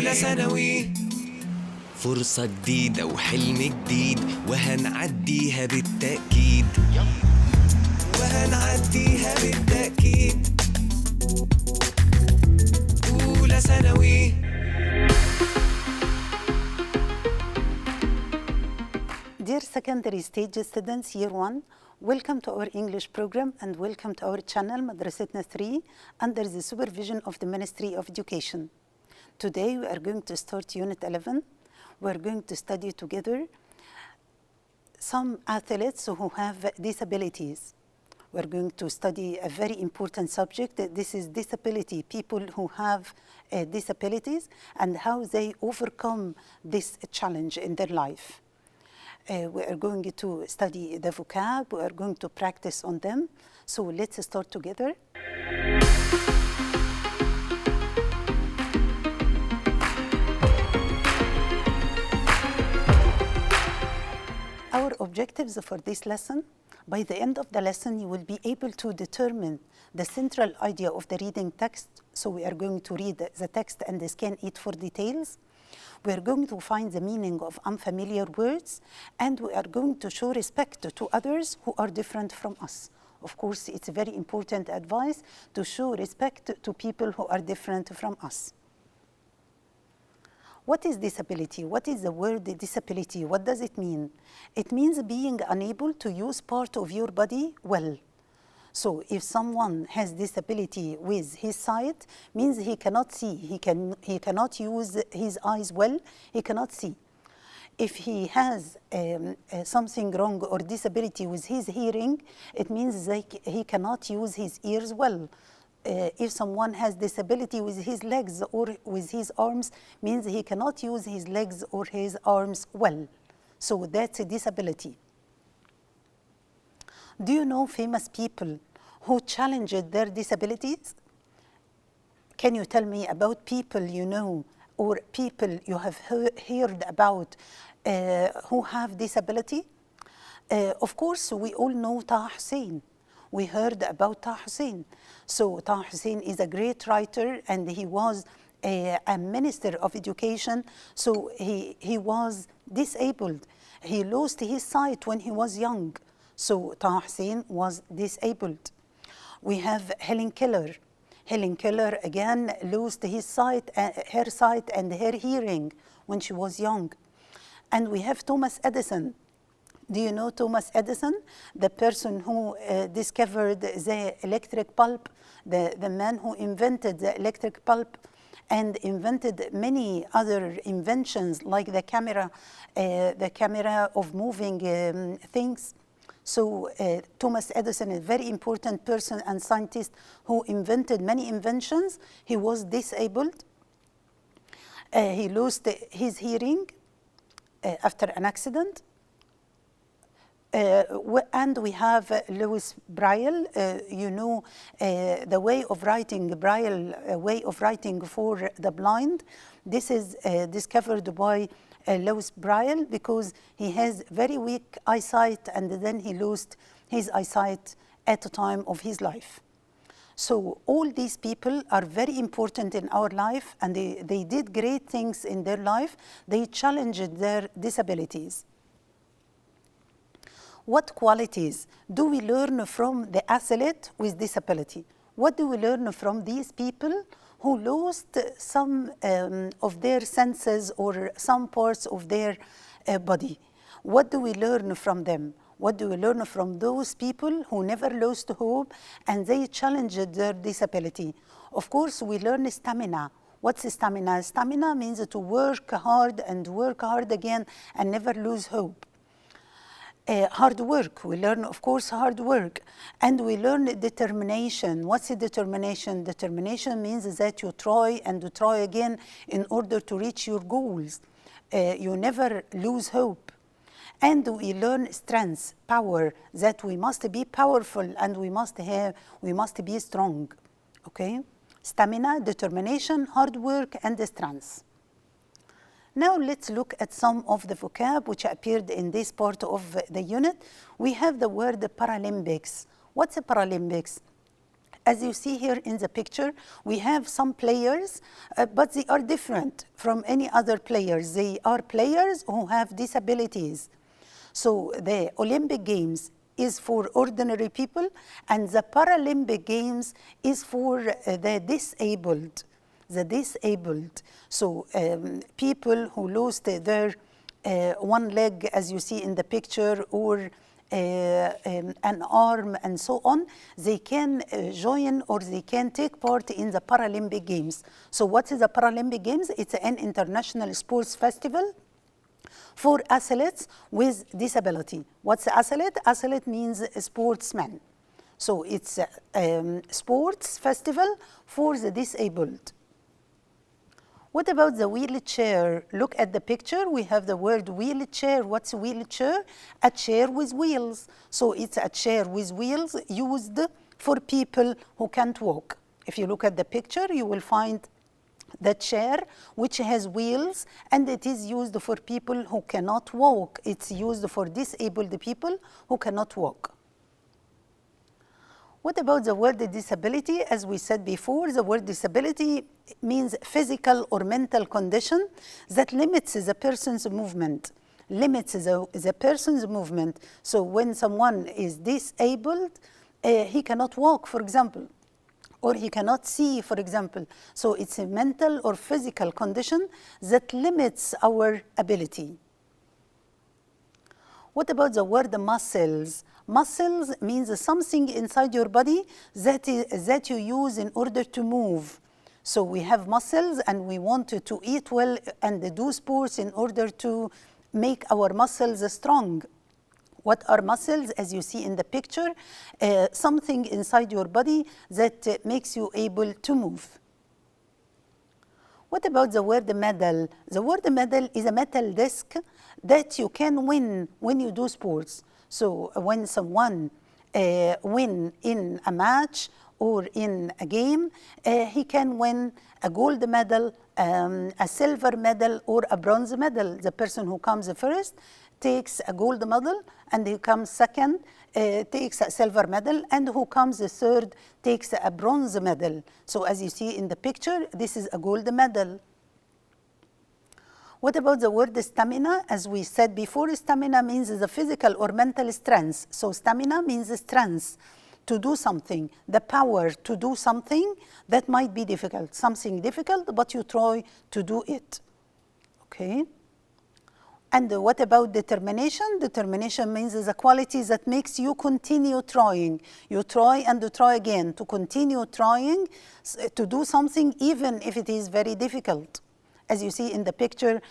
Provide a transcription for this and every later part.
أولى ثانوي، فرصة جديدة وحلم جديد وهنعديها بالتأكيد، وهنعديها بالتأكيد. أولى ثانوي. Dear secondary stage students, year 1, welcome to our English program and welcome to our channel Madrasetna 3 under the supervision of the Ministry of Education. Today we are going to start Unit 11. We are going to study together some athletes who have disabilities. We are going to study a very important subject. This is disability, people who have disabilities and how they overcome this challenge in their life. We are going to study the vocab, we are going to practice on them. So let's start together. Our objectives for this lesson: by the end of the lesson, you will be able to determine the central idea of the reading text. So we are going to read the text and scan it for details. We are going to find the meaning of unfamiliar words, and we are going to show respect to others who are different from us. Of course, it's a very important advice to show respect to people who are different from us. What is disability? What is the word disability? What does it mean? It means being unable to use part of your body well. So if someone has disability with his sight, means he cannot see, he cannot use his eyes well, he cannot see. If he has something wrong or disability with his hearing, it means he cannot use his ears well. If someone has disability with his legs or with his arms, means he cannot use his legs or his arms well. So that's a disability. Do you know famous people who challenged their disabilities? Can you tell me about people you know or people you have heard about who have disability? Of course, we all know Taha Hussein. We heard about Taha Hussein. So Taha Hussein is a great writer and he was a minister of education. So he was disabled. He lost his sight when he was young. So Taha Hussein was disabled. We have Helen Keller. Helen Keller again lost her sight and her hearing when she was young. And we have Thomas Edison. Do you know Thomas Edison? The person who discovered the electric bulb, the man who invented the electric bulb and invented many other inventions like the camera of moving things. So Thomas Edison is a very important person and scientist who invented many inventions. He was disabled. He lost his hearing after an accident. And we have Louis Braille. You know the way of writing Braille, way of writing for the blind. This is discovered by Louis Braille because he has very weak eyesight and then he lost his eyesight at the time of his life. So all these people are very important in our life and they did great things in their life. They challenged their disabilities. What qualities do we learn from the athlete with disability? What do we learn from these people who lost some of their senses or some parts of their body? What do we learn from them? What do we learn from those people who never lost hope and they challenged their disability? Of course, we learn stamina. What's stamina? Stamina means to work hard and work hard again and never lose hope. Hard work, we learn, of course, hard work. And we learn determination. What's a determination? Determination means that you try and you try again in order to reach your goals. You never lose hope. And we learn strength, power, that we must be powerful and we must be strong. Okay? Stamina, determination, hard work, and strength. Now let's look at some of the vocab which appeared in this part of the unit. We have the word Paralympics. What's a Paralympics? As you see here in the picture, we have some players, but they are different from any other players. They are players who have disabilities. So the Olympic Games is for ordinary people, and the Paralympic Games is for the disabled. The disabled. So people who lost their one leg, as you see in the picture, or an arm and so on, they can join or they can take part in the Paralympic Games. So what is the Paralympic Games? It's an international sports festival for athletes with disability. What's athlete? Athlete means a sportsman. So it's a sports festival for the disabled. What about the wheelchair? Look at the picture. We have the word wheelchair. What's a wheelchair? A chair with wheels. So it's a chair with wheels used for people who can't walk. If you look at the picture, you will find the chair which has wheels, and it is used for people who cannot walk. It's used for disabled people who cannot walk. What about the word disability? As we said before, the word disability means physical or mental condition that limits the person's movement. Limits the person's movement. So when someone is disabled, he cannot walk, for example, or he cannot see, for example. So it's a mental or physical condition that limits our ability. What about the word muscles? Muscles means something inside your body that you use in order to move. So we have muscles and we want to eat well and do sports in order to make our muscles strong. What are muscles? As you see in the picture, something inside your body that makes you able to move. What about the word medal? The word medal is a metal disc that you can win when you do sports. So when someone win in a match or in a game, he can win a gold medal, a silver medal, or a bronze medal. The person who comes first takes a gold medal, and who comes second takes a silver medal, and who comes third takes a bronze medal. So as you see in the picture, this is a gold medal. What about the word stamina? As we said before, stamina means the physical or mental strength. So stamina means strength to do something, the power to do something that might be difficult. Something difficult, but you try to do it. Okay? And what about determination? Determination means the quality that makes you continue trying. You try and try again to continue trying to do something even if it is very difficult. As you see in the picture,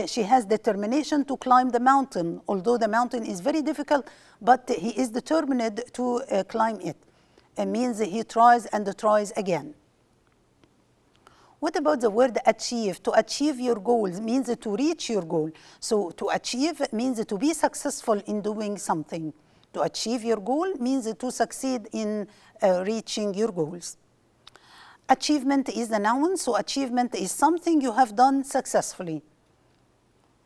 she has determination to climb the mountain, although the mountain is very difficult, but he is determined to climb it. It means he tries and tries again. What about the word achieve? To achieve your goals means to reach your goal. So to achieve means to be successful in doing something. To achieve your goal means to succeed in reaching your goals. Achievement is the noun, so achievement is something you have done successfully.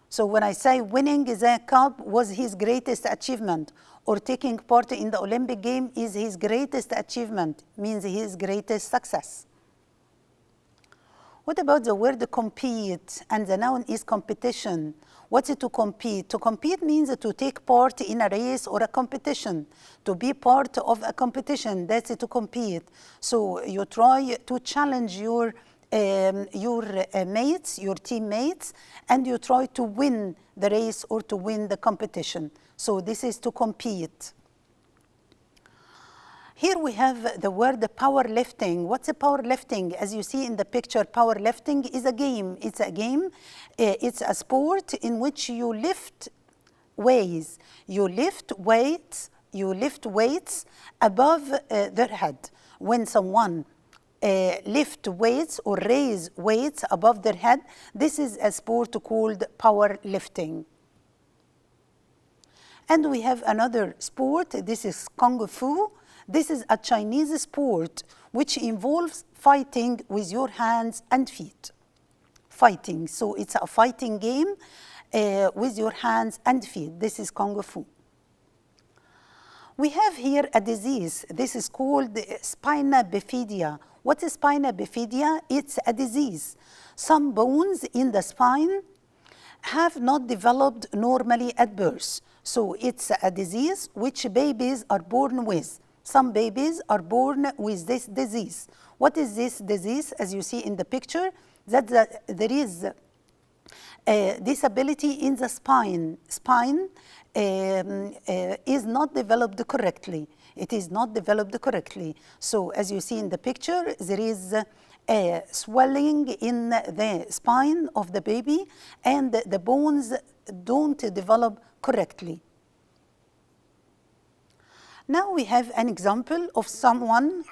So when I say winning the cup was his greatest achievement, or taking part in the Olympic game is his greatest achievement, means his greatest success. What about the word compete? And the noun is competition. What's it to compete? To compete means to take part in a race or a competition. To be part of a competition, that's it, to compete. So you try to challenge your mates, your teammates, and you try to win the race or to win the competition. So this is to compete. Here we have the word powerlifting. What's a powerlifting? As you see in the picture, powerlifting is a game. It's a game. It's a sport in which you lift weights. You lift weights. You lift weights above their head. When someone lift weights or raise weights above their head, this is a sport called powerlifting. And we have another sport. This is Kung Fu. This is a Chinese sport which involves fighting with your hands and feet. Fighting, so it's a fighting game with your hands and feet. This is Kung Fu. We have here a disease. This is called spina bifida. What is spina bifida? It's a disease. Some bones in the spine have not developed normally at birth. So it's a disease which babies are born with. Some babies are born with this disease. What is this disease? As you see in the picture, there is a disability in the spine. Spine is not developed correctly. It is not developed correctly. So as you see in the picture, there is a swelling in the spine of the baby and the bones don't develop correctly. Now we have an example of someone.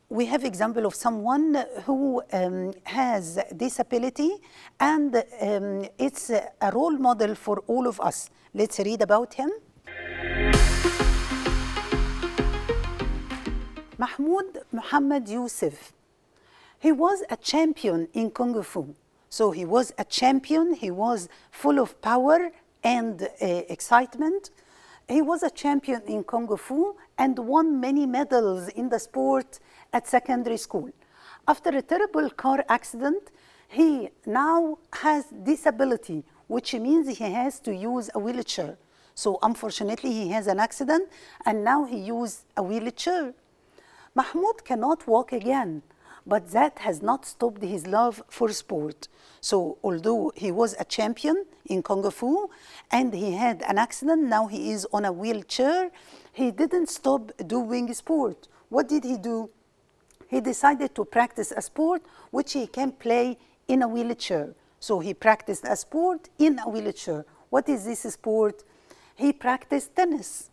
We have example of someone who has disability, and it's a role model for all of us. Let's read about him. Mahmoud Muhammad Yusuf. He was a champion in Kung Fu. So he was a champion, he was full of power and excitement. He was a champion in Kung Fu and won many medals in the sport at secondary school. After a terrible car accident, he now has disability, which means he has to use a wheelchair. So unfortunately, he has an accident and now he uses a wheelchair. Mahmoud cannot walk again, but that has not stopped his love for sport. So although he was a champion in Kung Fu and he had an accident, now he is on a wheelchair, he didn't stop doing sport. What did he do? He decided to practice a sport which he can play in a wheelchair. So he practiced a sport in a wheelchair. What is this sport? He practiced tennis.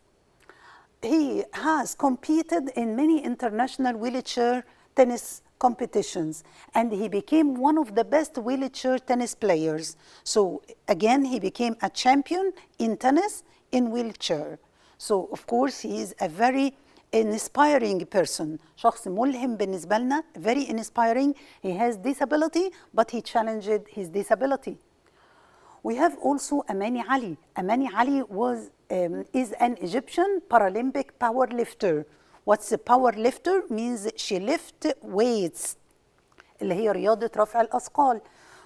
He has competed in many international wheelchair tennis competitions, and he became one of the best wheelchair tennis players. So again, he became a champion in tennis in wheelchair. So of course, he is a very inspiring person. شخص ملهم بالنسبة لنا, very inspiring. He has disability, but he challenged his disability. We have also Amani Ali. Amani Ali is an Egyptian Paralympic power lifter. What's a power lifter? Means she lifts weights, اللي هي رياضة رفع الأثقال.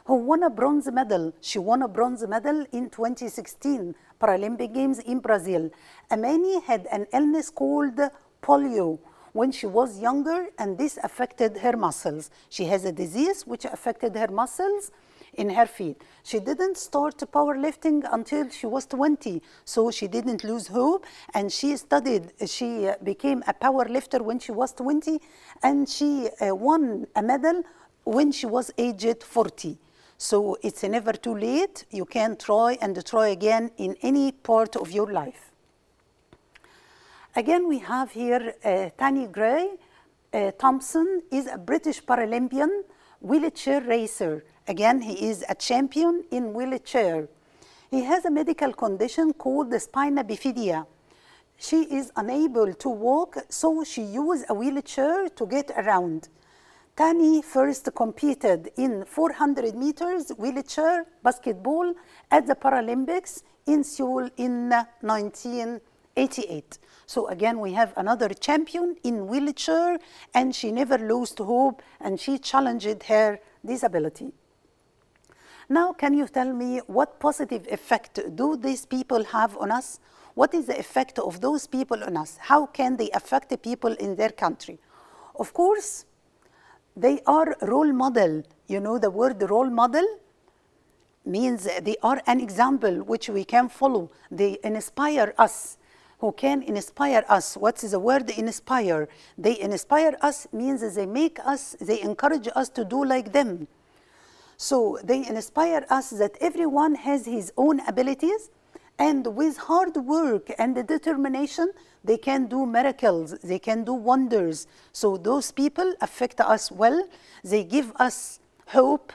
Who won a bronze medal. She won a bronze medal in 2016 Paralympic Games in Brazil. Amani had an illness called polio when she was younger, and this affected her muscles. She has a disease which affected her muscles in her feet. She didn't start powerlifting until she was 20, so she didn't lose hope, and she became a power lifter when she was 20, and she won a medal when she was aged 40. So it's never too late. You can try and try again in any part of your life. Again, we have here Tani Gray. Thompson is a British Paralympian wheelchair racer. Again, he is a champion in wheelchair. He has a medical condition called the spina bifida. She is unable to walk, so she uses a wheelchair to get around. Tani first competed in 400 meters wheelchair basketball at the Paralympics in Seoul in 1988. So again, we have another champion in wheelchair, and she never lost hope, and she challenged her disability. Now, can you tell me what positive effect do these people have on us? What is the effect of those people on us? How can they affect the people in their country? Of course, they are role model. You know the word role model means they are an example which we can follow. They inspire us. Who can inspire us? What is the word inspire? They inspire us means they make us, they encourage us to do like them. So they inspire us that everyone has his own abilities, and with hard work and determination, they can do miracles, they can do wonders. So those people affect us well. They give us hope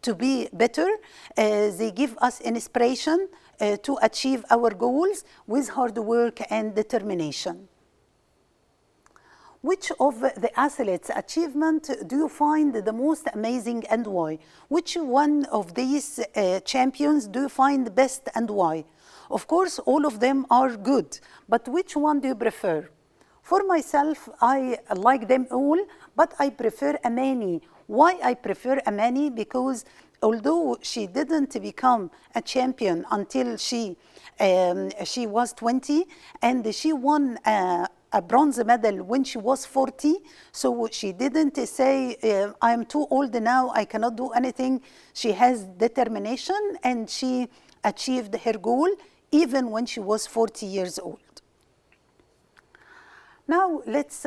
to be better. They give us inspiration to achieve our goals with hard work and determination. Which of the athletes' achievement do you find the most amazing and why? Which one of these champions do you find best and why? Of course, all of them are good, but which one do you prefer? For myself, I like them all, but I prefer Amani. Why I prefer Amani? Because although she didn't become a champion until she was 20, and she won a bronze medal when she was 40, so she didn't say, I'm too old now, I cannot do anything. She has determination, and she achieved her goal even when she was 40 years old. Now let's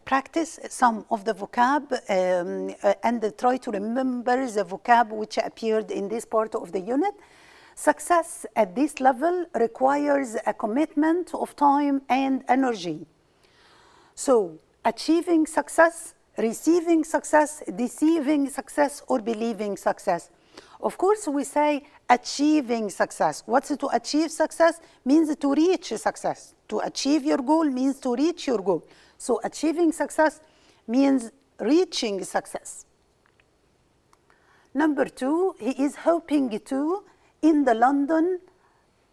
practice some of the vocab and try to remember the vocab which appeared in this part of the unit. Success at this level requires a commitment of time and energy. So, achieving success, receiving success, deceiving success, or believing success. Of course, we say achieving success. What's to achieve success? Means to reach success. To achieve your goal means to reach your goal. So achieving success means reaching success. Number 2, he is hoping to in the London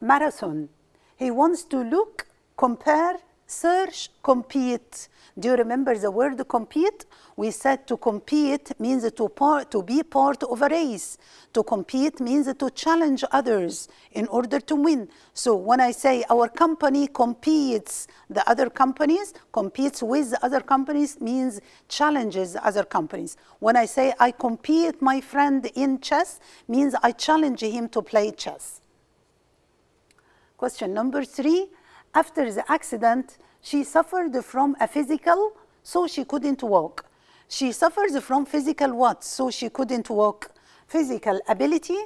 Marathon. He wants to look, compare, search, compete. Do you remember the word compete? We said to compete means to be part of a race. To compete means to challenge others in order to win. So when I say our company competes the other companies, competes with the other companies means challenges the other companies. When I say I compete my friend in chess, means I challenge him to play chess. Question number 3. After the accident, she suffered from a physical, so she couldn't walk. She suffers from physical what? So she couldn't walk. Physical ability,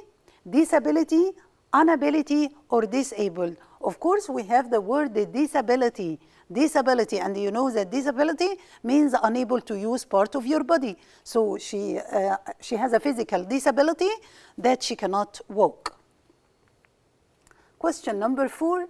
disability, inability, or disabled. Of course, we have the word disability. Disability, and you know that disability means unable to use part of your body. So she has a physical disability that she cannot walk. Question number 4.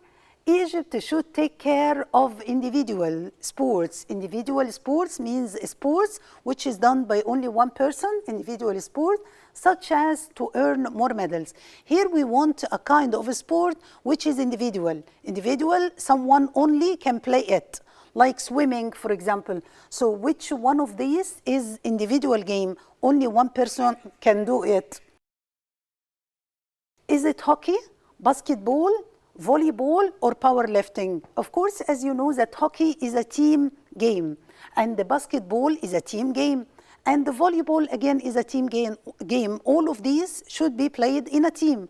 Egypt should take care of individual sports. Individual sports means sports which is done by only one person, individual sport, such as to earn more medals. Here we want a kind of a sport which is individual. Individual, someone only can play it, like swimming, for example. So which one of these is individual game? Only one person can do it. Is it hockey, basketball, volleyball, or powerlifting? Of course, as you know, that hockey is a team game, and the basketball is a team game, and the volleyball again is a team game. All of these should be played in a team.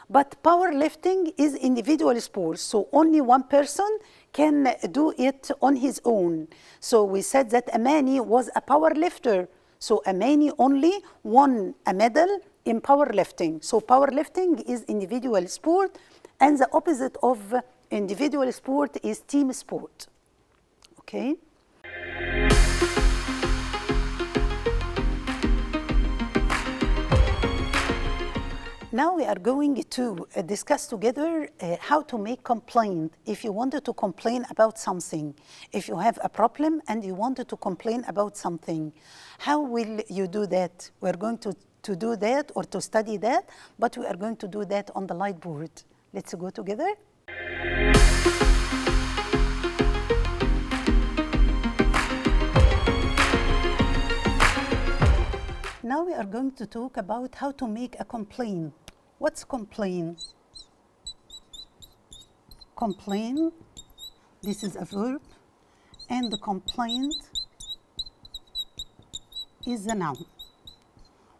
But powerlifting is individual sport, so only one person can do it on his own. So we said that Amani was a powerlifter, so Amani only won a medal in powerlifting. So powerlifting is individual sport, and the opposite of individual sport is team sport. Okay? Now we are going to discuss together how to make complaint. If you wanted to complain about something, if you have a problem and you wanted to complain about something, how will you do that? We're going to do that or to study that, but we are going to do that on the light board. Let's go together. Now we are going to talk about how to make a complaint. What's complaint? Complain, this is a verb, and the complaint is a noun.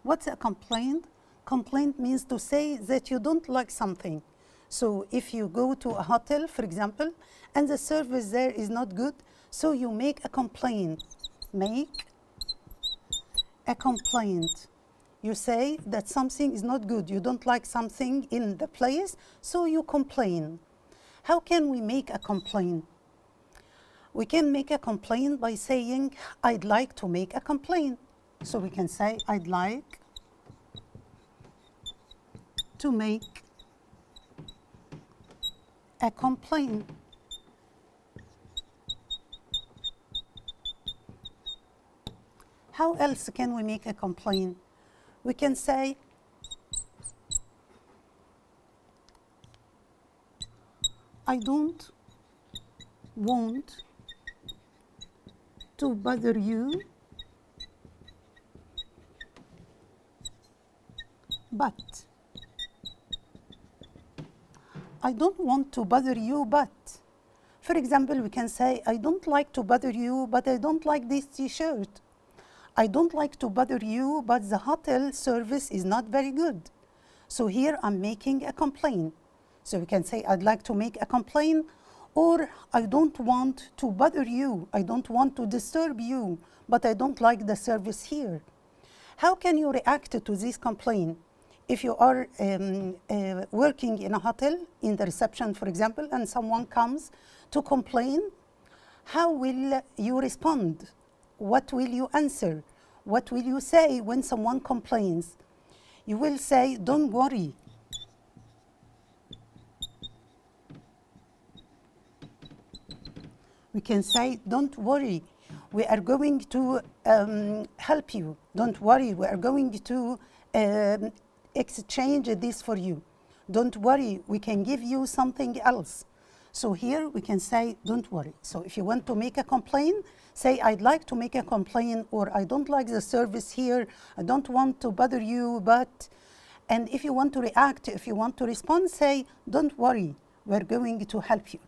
What's a complaint? Complaint means to say that you don't like something. So if you go to a hotel, for example, and the service there is not good, so you make a complaint. Make a complaint. You say that something is not good. You don't like something in the place, so you complain. How can we make a complaint? We can make a complaint by saying, I'd like to make a complaint. So we can say, I'd like to make a complaint. How else can we make a complaint? We can say, I don't want to bother you, but. I don't want to bother you, but. For example, we can say, I don't like to bother you, but I don't like this t-shirt. I don't like to bother you, but the hotel service is not very good. So here I'm making a complaint. So we can say, I'd like to make a complaint, or I don't want to bother you. I don't want to disturb you, but I don't like the service here. How can you react to this complaint? If you are working in a hotel, in the reception, for example, and someone comes to complain, how will you respond? What will you answer? What will you say when someone complains? You will say, don't worry. We can say, don't worry. We are going to help you. Don't worry, we are going to exchange this for you. Don't worry, we can give you something else. So here we can say, don't worry. So if you want to make a complaint, say, I'd like to make a complaint, or I don't like the service here, I don't want to bother you, but. And if you want to react, if you want to respond, say, don't worry, we're going to help you.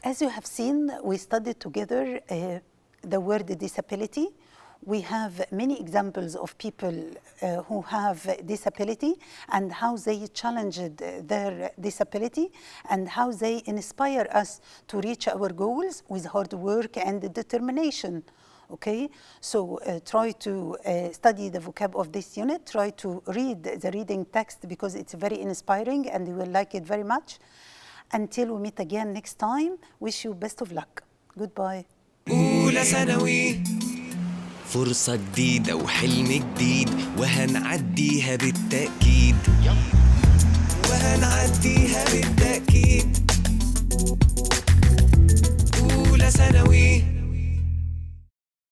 As you have seen, we studied together the word disability. We have many examples of people who have disability and how they challenged their disability and how they inspire us to reach our goals with hard work and determination. Okay, so try to study the vocab of this unit, try to read the reading text because it's very inspiring and you will like it very much. Until we meet again next time, wish you best of luck. Goodbye. أولى ثانوي فرصة جديدة وحلم جديد وهنعديها بالتأكيد وهنعديها بالتأكيد